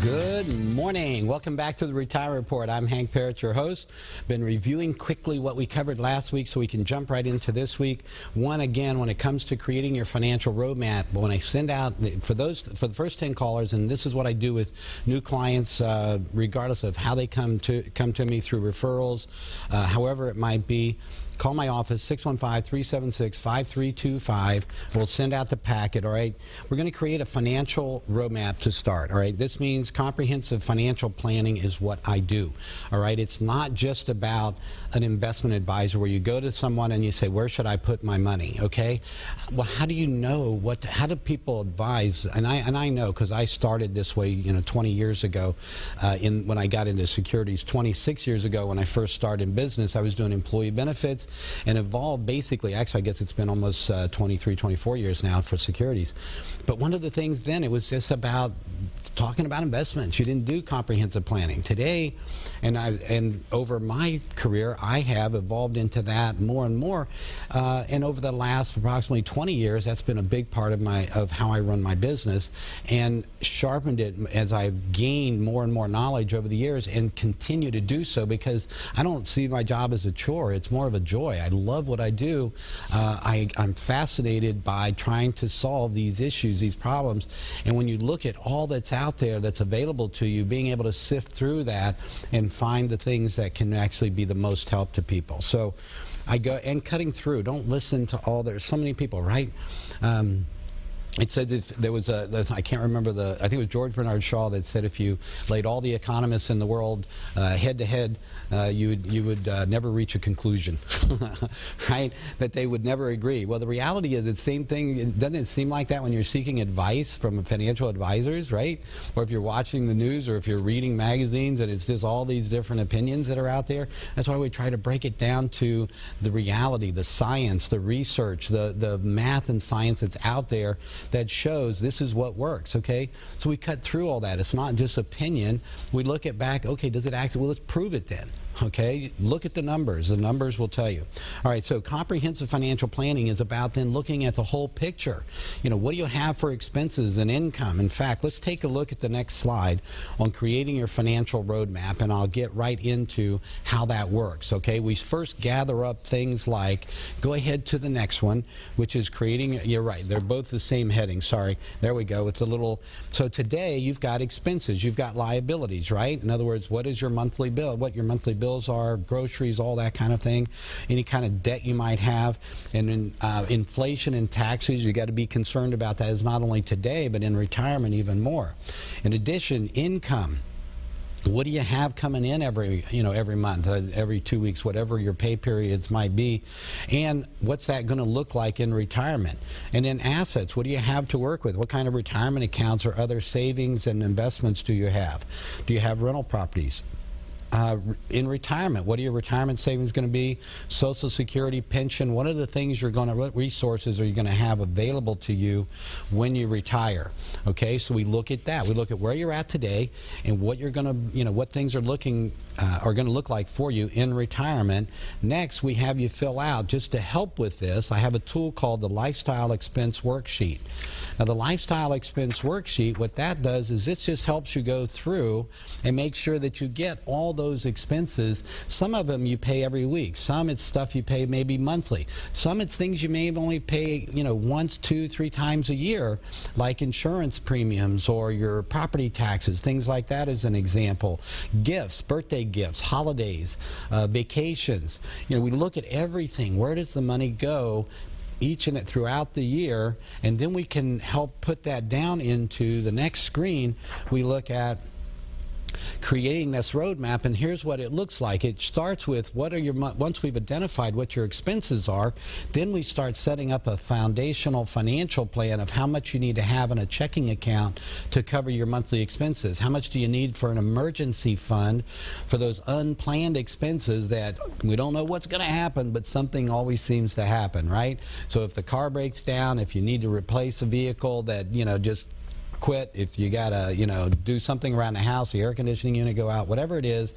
Good morning. Welcome back to the Retirement Report. I'm Hank Parrott, your host. Been reviewing quickly what we covered last week so we can jump right into this week. One, again, when it comes to creating your financial roadmap, when I send out, for the first 10 callers, and this is what I do with new clients, regardless of how they come to me through referrals, however it might be, call my office, 615-376-5325. We'll send out the packet, all right? We're going to create a financial roadmap to start, all right? This means comprehensive financial planning is what I do, all right? It's not just about an investment advisor where you go to someone and you say, where should I put my money, okay? Well, how do you know how do people advise? And I know because I started this way, 20 years ago when I got into securities. 26 years ago when I first started in business, I was doing employee benefits and evolved basically, actually I guess it's been almost 23, 24 years now for securities. But one of the things then, it was just about talking about investments. You didn't do comprehensive planning. Today, and over my career, I have evolved into that more and more. And over the last approximately 20 years, that's been a big part of how I run my business, and sharpened it as I've gained more and more knowledge over the years, and continue to do so because I don't see my job as a chore. It's more of a joy. I love what I do. I'm fascinated by trying to solve these issues, these problems. And when you look at all that's out there that's available to you, being able to sift through that and find the things that can actually be the most help to people. So I go, and cutting through, don't listen to there's so many people, right? It said that there was I can't remember I think it was George Bernard Shaw that said if you laid all the economists in the world head to head, you would never reach a conclusion, right? That they would never agree. Well, the reality is the same thing. Doesn't it seem like that when you're seeking advice from financial advisors, right? Or if you're watching the news, or if you're reading magazines, and it's just all these different opinions that are out there. That's why we try to break it down to the reality, the science, the research, the math and science that's out there that shows this is what works, okay? So we cut through all that. It's not just opinion. We look at back, okay, does it actually, well, let's prove it then. Okay, look at the numbers. The numbers will tell you. All right, so comprehensive financial planning is about then looking at the whole picture. What do you have for expenses and income? In fact, let's take a look at the next slide on creating your financial roadmap, and I'll get right into how that works. Okay, we first gather up things like, go ahead to the next one, which is creating, you're right, they're both the same heading, sorry. There we go with the little, so today you've got expenses, you've got liabilities, right? In other words, what is your monthly bill, what your monthly bills are, groceries, all that kind of thing, any kind of debt you might have, and then inflation and taxes, you got to be concerned about that, is not only today but in retirement even more. In addition, income. What do you have coming in every month, every 2 weeks, whatever your pay periods might be, and what's that going to look like in retirement? And then assets, what do you have to work with? What kind of retirement accounts or other savings and investments do you have? Do you have rental properties? In retirement, what are your retirement savings going to be? Social Security, pension, what are the things what resources are you going to have available to you when you retire? Okay, so we look at that. We look at where you're at today and what you're going to, what things are going to look like for you in retirement. Next, we have you fill out, just to help with this, I have a tool called the Lifestyle Expense Worksheet. Now, the Lifestyle Expense Worksheet, what that does is it just helps you go through and make sure that you get all those expenses. Some of them you pay every week. Some it's stuff you pay maybe monthly. Some it's things you may only pay, once, 2, 3 times a year, like insurance premiums or your property taxes, things like that as an example. Gifts, birthday gifts, holidays, vacations. We look at everything. Where does the money go each and throughout the year? And then we can help put that down into the next screen. We look at creating this roadmap, and here's what it looks like. It starts with once we've identified what your expenses are, then we start setting up a foundational financial plan of how much you need to have in a checking account to cover your monthly expenses. How much do you need for an emergency fund for those unplanned expenses that we don't know what's going to happen, but something always seems to happen, right? So if the car breaks down, if you need to replace a vehicle that, just quit, if you got to, do something around the house, the air conditioning unit go out, whatever it is,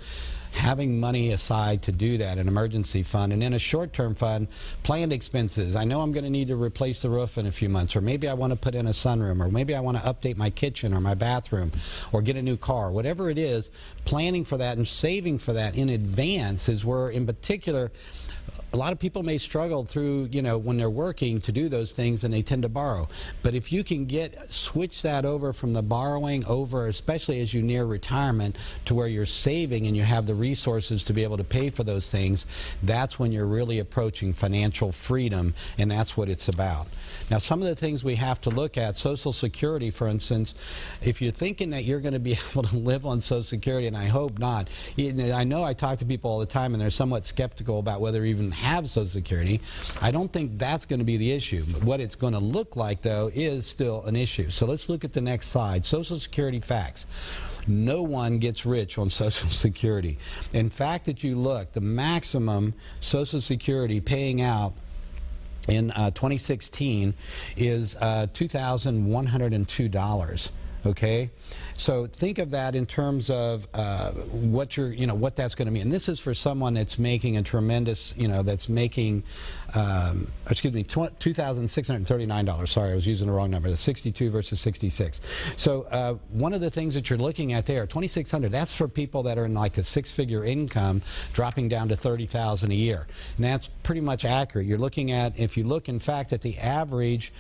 having money aside to do that, an emergency fund. And then a short-term fund, planned expenses. I know I'm going to need to replace the roof in a few months, or maybe I want to put in a sunroom, or maybe I want to update my kitchen or my bathroom, or get a new car. Whatever it is, planning for that and saving for that in advance is where, in particular, a lot of people may struggle through, when they're working to do those things, and they tend to borrow. But if you can switch that over from the borrowing over, especially as you near retirement, to where you're saving and you have the resources to be able to pay for those things, that's when you're really approaching financial freedom, and that's what it's about. Now, some of the things we have to look at, Social Security, for instance, if you're thinking that you're going to be able to live on Social Security, and I hope not. I know I talk to people all the time, and they're somewhat skeptical about whether they even have Social Security. I don't think that's going to be the issue. But what it's going to look like, though, is still an issue. So let's look at the next slide. Social Security facts. No one gets rich on Social Security. In fact, if you look, the maximum Social Security paying out in 2016 is $2,102. Okay, so think of that in terms of what what that's going to mean. And this is for someone that's making a tremendous, that's making, $2,639. Sorry, I was using the wrong number. The 62 versus 66. So one of the things that you're looking at there, 2,600. That's for people that are in like a six-figure income, dropping down to 30,000 a year. And that's pretty much accurate. You're looking at, if you look, in fact, at the average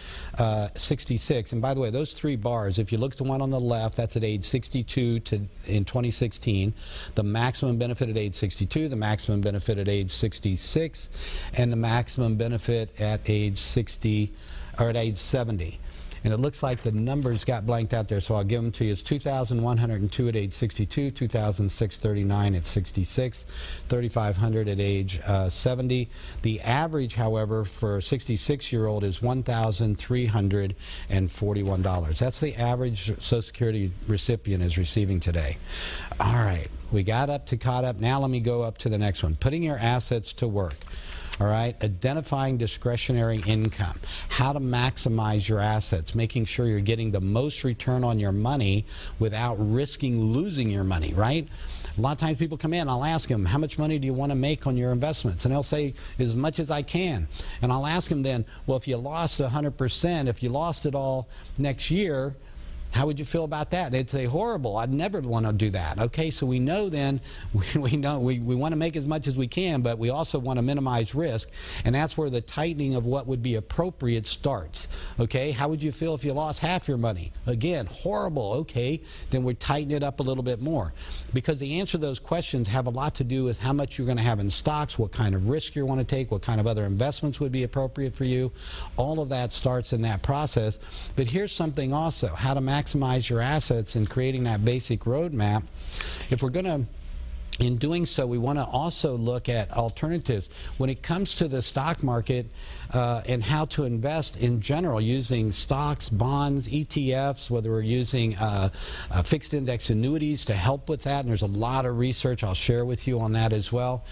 66. And by the way, those three bars, if you look at the one on the left, that's at age 62 in 2016, the maximum benefit at age 62, the maximum benefit at age 66, and the maximum benefit at age 60 or at age 70. And it looks like the numbers got blanked out there, so I'll give them to you. It's 2,102 at age 62, 2,639 at 66, 3,500 at age 70. The average, however, for a 66-year-old is $1,341. That's the average Social Security recipient is receiving today. All right, we got caught up. Now let me go up to the next one. Putting your assets to work. All right, identifying discretionary income, how to maximize your assets, making sure you're getting the most return on your money without risking losing your money, right? A lot of times people come in, I'll ask them, how much money do you want to make on your investments? And they'll say, as much as I can. And I'll ask them then, well, if you lost 100%, if you lost it all next year, how would you feel about that? They'd say, horrible, I'd never want to do that. Okay, so we know then, we want to make as much as we can, but we also want to minimize risk, and that's where the tightening of what would be appropriate starts. Okay, how would you feel if you lost half your money? Again, horrible. Okay, then we tighten it up a little bit more, because the answer to those questions have a lot to do with how much you're going to have in stocks, what kind of risk you want to take, what kind of other investments would be appropriate for you. All of that starts in that process. But here's something also, how to maximize your assets and creating that basic roadmap. If we're going to, in doing so, we want to also look at alternatives when it comes to the stock market and how to invest in general using stocks, bonds, ETFs, whether we're using fixed index annuities to help with that. And there's a lot of research I'll share with you on that as well.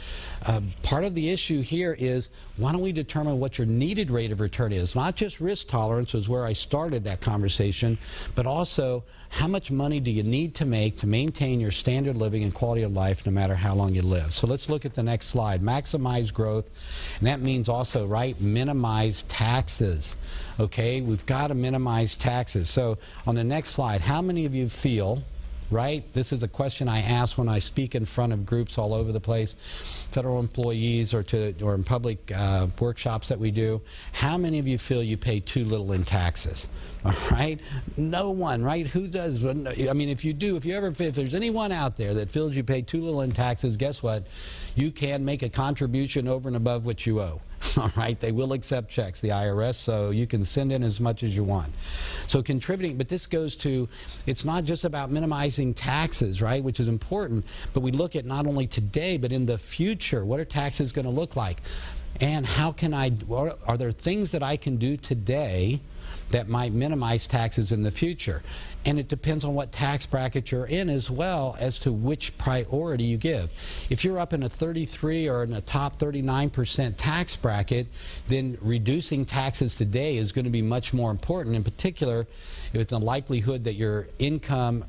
Part of the issue here is, why don't we determine what your needed rate of return is? Not just risk tolerance was where I started that conversation, but also how much money do you need to make to maintain your standard living and quality of life no matter how long you live. So let's look at the next slide. Maximize growth, and that means also, right, minimize taxes. Okay, we've got to minimize taxes. So on the next slide, how many of you feel, right, this is a question I ask when I speak in front of groups all over the place, federal employees or in public workshops that we do, how many of you feel you pay too little in taxes? All right, no one, right? Who does? I mean, if there's anyone out there that feels you pay too little in taxes, guess what? You can make a contribution over and above what you owe. All right, they will accept checks, the IRS, so you can send in as much as you want. So contributing, but this goes to, it's not just about minimizing taxes, right, which is important, but we look at not only today, but in the future, what are taxes going to look like? And how can are there things that I can do today that might minimize taxes in the future? And it depends on what tax bracket you're in as well as to which priority you give. If you're up in a 33 or in a top 39% tax bracket, then reducing taxes today is going to be much more important, in particular with the likelihood that your income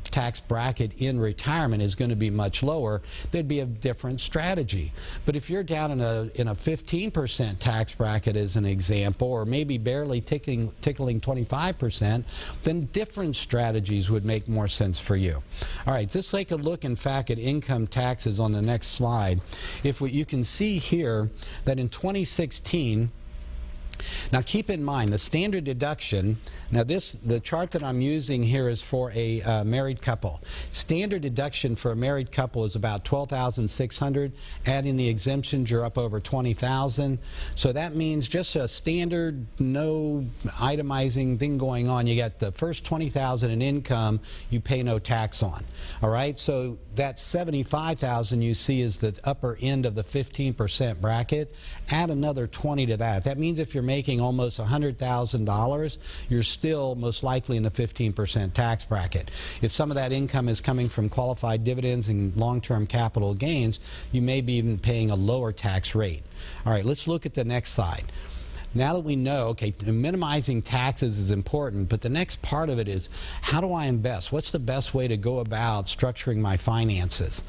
tax bracket in retirement is going to be much lower. There'd be a different strategy. But if you're down in a 15% tax bracket as an example, or maybe barely tickling 25%, then different strategies would make more sense for you. All right, let's take a look, in fact, at income taxes on the next slide. You can see here that in 2016, now keep in mind the standard deduction, now the chart that I'm using here is for a married couple. Standard deduction for a married couple is about $12,600. Adding the exemptions, you're up over $20,000. So that means just a standard, no itemizing thing going on. You got the first $20,000 in income you pay no tax on. All right, so that $75,000 you see is the upper end of the 15% bracket. Add another 20 to that. That means if you're making almost $100,000, you're still most likely in the 15% tax bracket. If some of that income is coming from qualified dividends and long-term capital gains, you may be even paying a lower tax rate. All right, let's look at the next slide. Now that we know, okay, minimizing taxes is important, but the next part of it is, how do I invest? What's the best way to go about structuring my finances?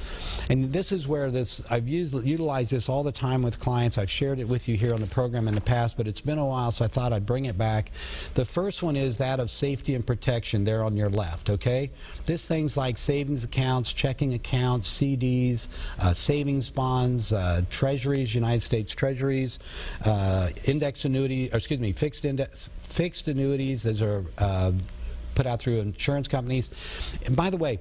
And this is where I've utilized this all the time with clients. I've shared it with you here on the program in the past, but it's been a while, so I thought I'd bring it back. The first one is that of safety and protection there on your left, okay? This things like savings accounts, checking accounts, CDs, savings bonds, treasuries, United States treasuries, index annuity, or excuse me, fixed annuities. Those are put out through insurance companies. And by the way,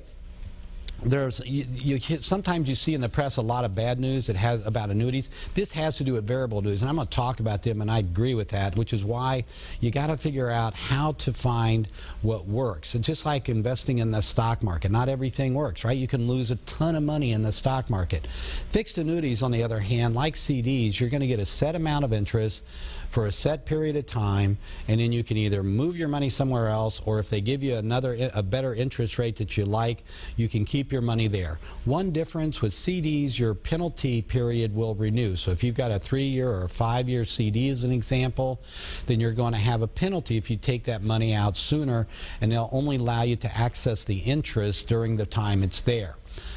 sometimes you see in the press a lot of bad news that has about annuities. This has to do with variable annuities, and I'm going to talk about them, and I agree with that, which is why you got to figure out how to find what works. It's just like investing in the stock market. Not everything works, right? You can lose a ton of money in the stock market. Fixed annuities, on the other hand, like CDs, you're going to get a set amount of interest for a set period of time, and then you can either move your money somewhere else, or if they give you a better interest rate that you like, you can keep your money there. One difference with CDs, your penalty period will renew. So if you've got a 3-year or a 5-year CD as an example, then you're going to have a penalty if you take that money out sooner, and they'll only allow you to access the interest during the time it's there.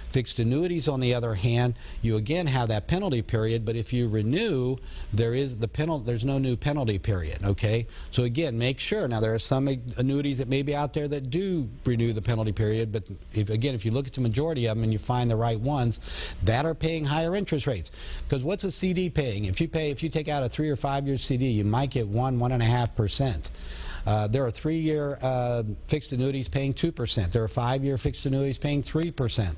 Fixed annuities, on the other hand, you again have that penalty period, but if you renew, there's no new penalty period, okay? So again, make sure. Now, there are some annuities that may be out there that do renew the penalty period, but if you look at the majority of them and you find the right ones that are paying higher interest rates. Because what's a CD paying? If you take out a 3 or 5 year CD, you might get 1.5%. There are 3-year fixed annuities paying 2%. There are 5-year fixed annuities paying 3%.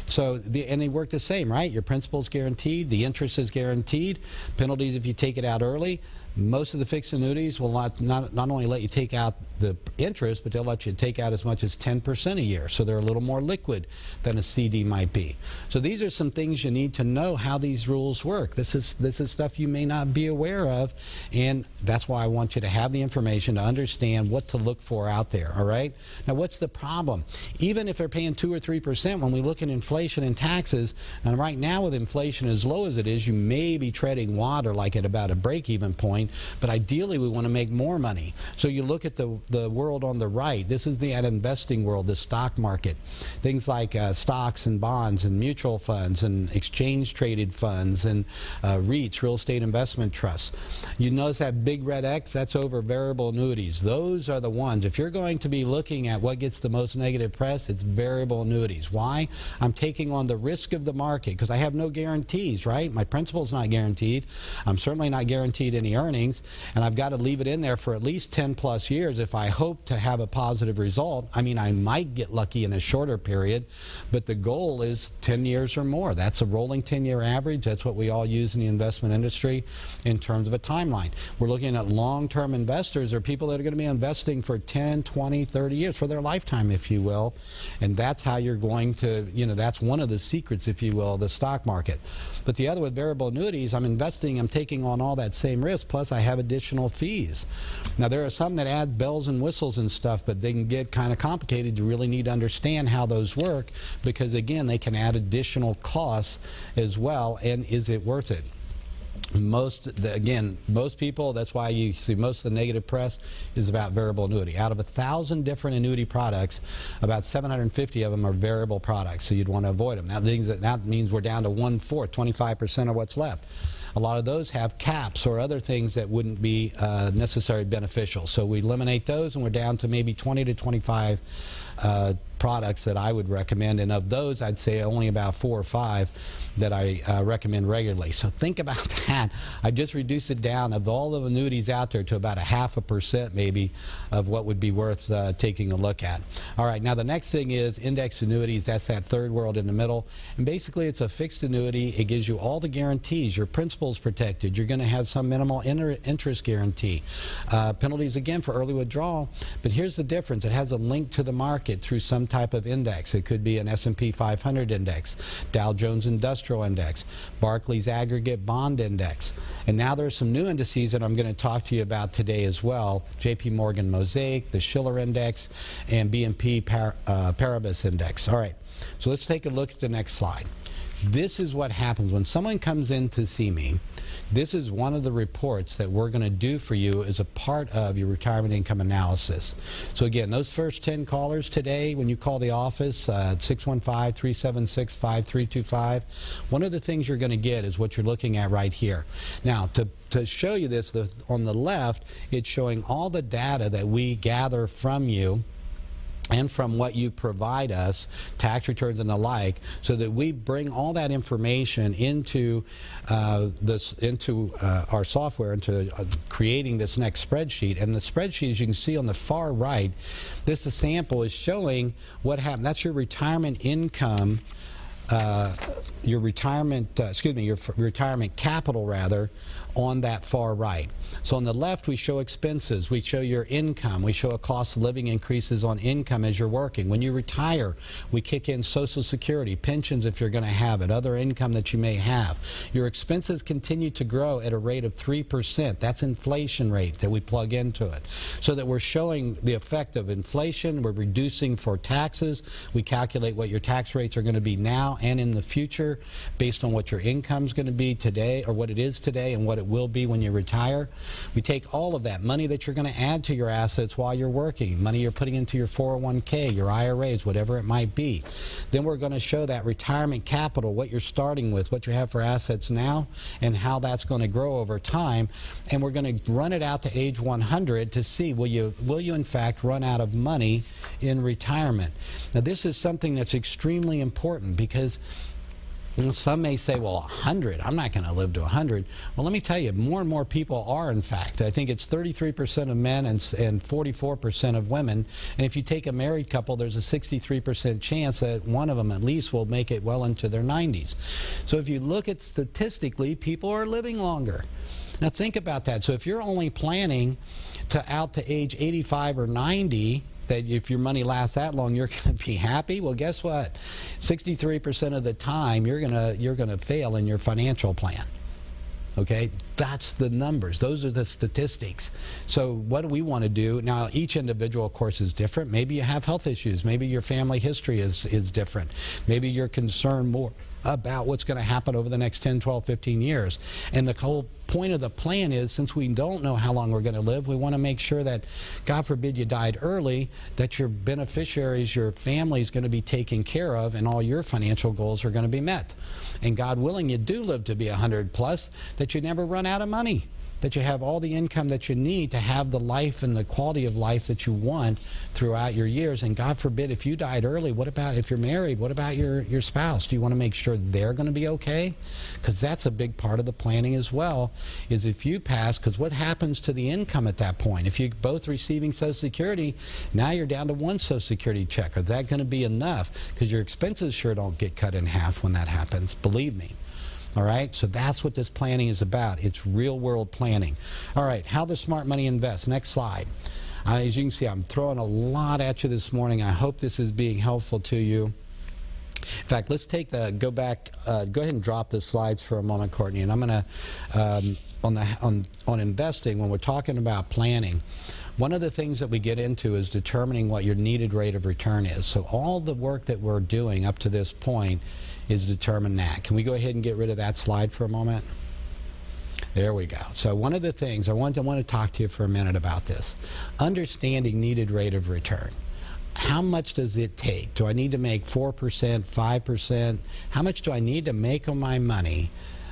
So, and they work the same, right? Your principal is guaranteed, the interest is guaranteed. Penalties if you take it out early. Most of the fixed annuities will not only let you take out the interest, but they'll let you take out as much as 10% a year. So they're a little more liquid than a CD might be. So these are some things you need to know how these rules work. This is stuff you may not be aware of, and that's why I want you to have the information to understand what to look for out there, all right? Now, what's the problem? Even if they're paying 2 or 3%, when we look at inflation and taxes, and right now with inflation as low as it is, you may be treading water like at about a break-even point. But ideally, we want to make more money. So you look at the world on the right. This is the investing world, the stock market. Things like stocks and bonds and mutual funds and exchange-traded funds and REITs, real estate investment trusts. You notice that big red X? That's over variable annuities. Those are the ones. If you're going to be looking at what gets the most negative press, it's variable annuities. Why? I'm taking on the risk of the market because I have no guarantees, right? My principal's not guaranteed. I'm certainly not guaranteed any earnings. earnings, and I've got to leave it in there for at least 10 plus years if I hope to have a positive result. I mean, I might get lucky in a shorter period, but the goal is 10 years or more. That's a rolling 10-year average. That's what we all use in the investment industry in terms of a timeline. We're looking at long-term investors, or people that are going to be investing for 10, 20, 30 years, for their lifetime, if you will. And that's how you're going to, that's one of the secrets, if you will, of the stock market. But the other with variable annuities, I'm investing, I'm taking on all that same risk, plus I have additional fees. Now, there are some that add bells and whistles and stuff, but they can get kind of complicated. You really need to understand how those work, because again, they can add additional costs as well. And is it worth it? Most people, that's why you see most of the negative press is about variable annuity. Out of 1,000 different annuity products, about 750 of them are variable products, so you'd want to avoid them. That means we're down to 1/4, 25% of what's left. A lot of those have caps or other things that wouldn't be necessarily beneficial. So we eliminate those, and we're down to maybe 20 to 25 products that I would recommend. And of those, I'd say only about 4 or 5 that I recommend regularly. So think about that. I just reduced it down of all the annuities out there to about 0.5% maybe of what would be worth taking a look at. All right, now the next thing is index annuities. That's that third world in the middle. And basically it's a fixed annuity. It gives you all the guarantees. Your principal's protected. You're going to have some minimal interest guarantee. Penalties again for early withdrawal. But here's the difference. It has a link to the market through some type of index. It could be an S&P 500 index, Dow Jones Industrial Index, Barclays Aggregate Bond Index. And now there's some new indices that I'm going to talk to you about today as well. JP Morgan Mosaic, the Schiller Index, and BNP Paribas Index. All right, so let's take a look at the next slide. This is what happens when someone comes in to see me. This is one of the reports that we're going to do for you as a part of your retirement income analysis. So again, those first 10 callers today, when you call the office at 615-376-5325, one of the things you're going to get is what you're looking at right here. Now, to show you this, on the left, it's showing all the data that we gather from you and from what you provide us, tax returns and the like, so that we bring all that information into our software, into creating this next spreadsheet. And the spreadsheet, as you can see on the far right, this sample is showing what happened. That's your retirement income, your retirement capital rather, on that far right. So on the left we show expenses, we show your income, we show a cost of living increases on income as you're working. When you retire, we kick in Social Security, pensions if you're going to have it, other income that you may have. Your expenses continue to grow at a rate of 3%. That's inflation rate that we plug into it. So that we're showing the effect of inflation, we're reducing for taxes, we calculate what your tax rates are going to be now and in the future based on what your income's going to be today, or what it is today and what it will be when you retire. We take all of that money that you're going to add to your assets while you're working, money you're putting into your 401k, your IRAs, whatever it might be. Then we're going to show that retirement capital, what you're starting with, what you have for assets now, and how that's going to grow over time. And we're going to run it out to age 100 to see will you in fact run out of money in retirement. Now this is something that's extremely important, because some may say, well, 100, I'm not going to live to 100. Well, let me tell you, more and more people are, in fact. I think it's 33% of men and 44% of women. And if you take a married couple, there's a 63% chance that one of them at least will make it well into their 90s. So if you look at statistically, people are living longer. Now think about that. So if you're only planning to out to age 85 or 90, that if your money lasts that long, you're going to be happy. Well, guess what? 63% of the time, you're gonna fail in your financial plan. Okay, that's the numbers. Those are the statistics. So what do we want to do? Now, each individual, of course, is different. Maybe you have health issues. Maybe your family history is different. Maybe you're concerned more about what's going to happen over the next 10, 12, 15 years. And the whole point of the plan is, since we don't know how long we're going to live, we want to make sure that, God forbid you died early, that your beneficiaries, your family is going to be taken care of, and all your financial goals are going to be met. And God willing, you do live to be 100 plus, that you never run out of money. that you have all the income that you need to have the life and the quality of life that you want throughout your years. And God forbid, if you died early, what about if you're married? What about your spouse? Do you want to make sure they're going to be okay? Because that's a big part of the planning as well, is if you pass, because what happens to the income at that point? If you're both receiving Social Security, now you're down to one Social Security check. Is that going to be enough? Because your expenses sure don't get cut in half when that happens, believe me. All right, so that's what this planning is about. It's real world planning. All right, how the smart money invests. Next slide. As you can see, I'm throwing a lot at you this morning. I hope this is being helpful to you. In fact, let's take go back, go ahead and drop the slides for a moment, Courtney. And I'm going to, on investing, when we're talking about planning, one of the things that we get into is determining what your needed rate of return is. So all the work that we're doing up to this point is determine that. Can we go ahead and get rid of that slide for a moment? There we go. So one of the things I want to talk to you for a minute about this. Understanding needed rate of return. How much does it take? Do I need to make 4%, 5%? How much do I need to make on my money?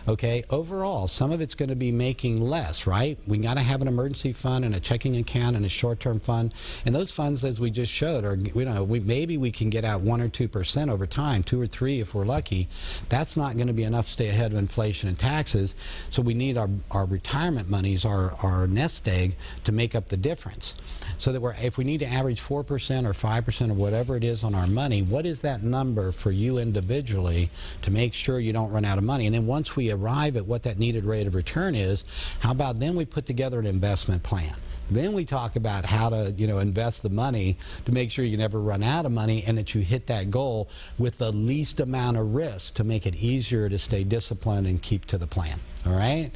Okay, overall, some of it's going to be making less, right? We got to have an emergency fund and a checking account and a short-term fund. And those funds, as we just showed, are, maybe we can get out 1 or 2% over time, 2 or 3 if we're lucky. That's not going to be enough to stay ahead of inflation and taxes. So we need our retirement monies, our nest egg, to make up the difference. So that if we need to average 4% or 5% or whatever it is on our money, what is that number for you individually to make sure you don't run out of money? And then once we arrive at what that needed rate of return is, how about then we put together an investment plan? Then we talk about how to invest the money to make sure you never run out of money and that you hit that goal with the least amount of risk to make it easier to stay disciplined and keep to the plan. All right?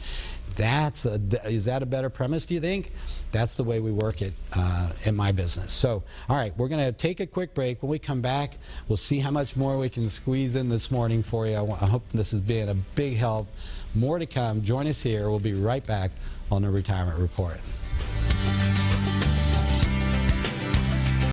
Is that a better premise, do you think? That's the way we work it in my business. So, all right, we're going to take a quick break. When we come back, we'll see how much more we can squeeze in this morning for you. I hope this has been a big help. More to come. Join us here. We'll be right back on the Retirement Report.